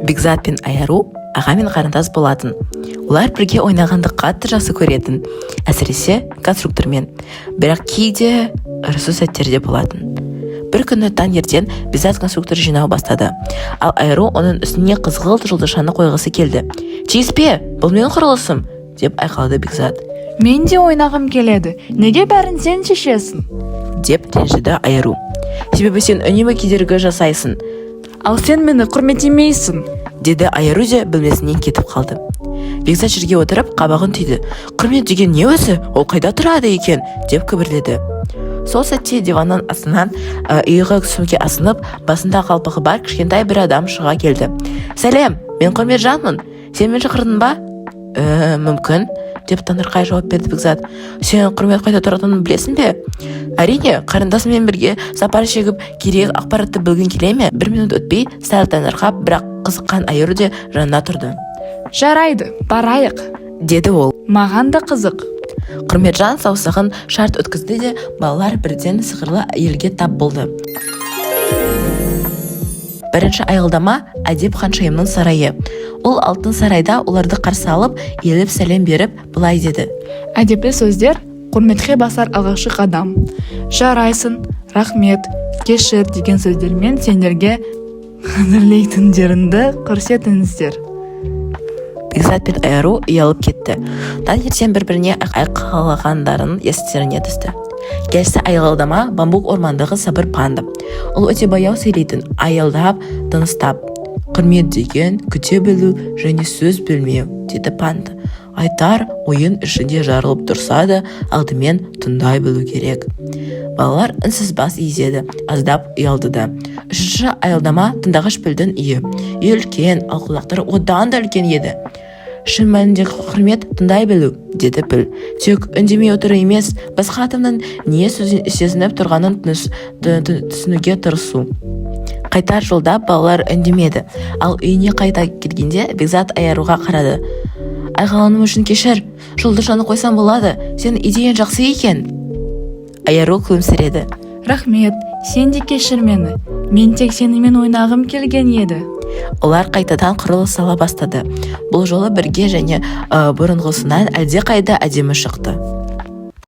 Бекзат пен Айару аға мен қарындас болатын. Олар бірге ойнағанды қатты жақсы көретін, әсіресе конструктормен. Бірақ кейде ұрысу сәттерде болатын. Бір күні таңертең Бекзат конструктор жинау бастады. Ал Айару оның үстіне қызғылт жұлдызшаны қойғысы келді. «Тиіспе, бұл менің құрылысым!» деп айқайлады Бекзат. «Мен де ойнағым келеді. Неге бәрін сен шешесің?» деп ренжіді Айару. «Себебі сен үнемі кедергі жасайсың. Ал сен мені құрметтемейсің», деді Айару де бөлмесінен кетіп қалды. Бекзат жерге отырып қабағын түйді. «Құрмет деген не өзі? Ол қайда тұрады екен?» деп күбірледі. Сол сәтте диванның астынан иығы сөмке асынып, басында қалпағы бар кішкентай бір адам шыға келді. «Сәлем, мен Құрметжанмын. Сен мен шақырдың ба?» «Мүмкін», деп таңырқай жауап берді Бекзат. «Сен Құрмет қайда тұратынын білесің бе?» «Әрине, қарындасымен бірге сапар шегіп, керек ақпаратты білгің келе ме?» Бір минут өтпей сәл таңырқап, бірақ қызыққан Айару де жанына тұрды. «Жарайды, барайық», деді ол. «Маған да қызық». Құрметжан саусағын шарт өткізді де балалар бірден сиқырлы елге тап болды. Бірінші айылдама Әдеп ханшайымның сарайы. Ол алтын сарайда оларды қарсы алып, еліп сәлем беріп, былай деді. «Әдепті сөздер құрметке басар алғашқы қадам. Жарайсың, рахмет, кешір деген сөздермен сендерге қадірлейтіндеріңді көрсетіңіздер». Бекзат пен Айару ұялып кетті. Таңертең бір-біріне айқайлағандарын естеріне түсті. Келесі аялдама бамбук ормандағы сабыр панда. Ол өте баяу сөйлейтін, аялдап, тыныстап. «Құрмет деген күте білу және сөз білмеу», деді панда. «Айтар ойын ішінде жарылып тұрса да, алдымен тыңдай білу керек». Балалар үнсіз бас изеді, аздап ұялды да. Үшінші аялдама тыңдағыш пілдің үйі. Үй үлкен, ал құлақтары одан да үлкен еді. «Шын мәніндегі құрмет тыңдай білу», деді піл. «Тек үндемей отыру емес, басқа адамның не сезініп тұрғанын түсінуге тырысу». Қайтар жолда балалар үндемеді. Ал үйіне қайта келгенде Бекзат Айаруға қарады. «Айғаланым үшін кешір, жұлдызшаны қойсам болады, сенің идеяң жақсы екен». Айару күлімсіреді. «Рахмет, сен де кешір мені. Мен тек сенімен ойнағым келген еді». Олар қайтадан құрылыс сала бастады. Бұл жолы бірге және бұрынғысынан әлде қайда әдемі шықты.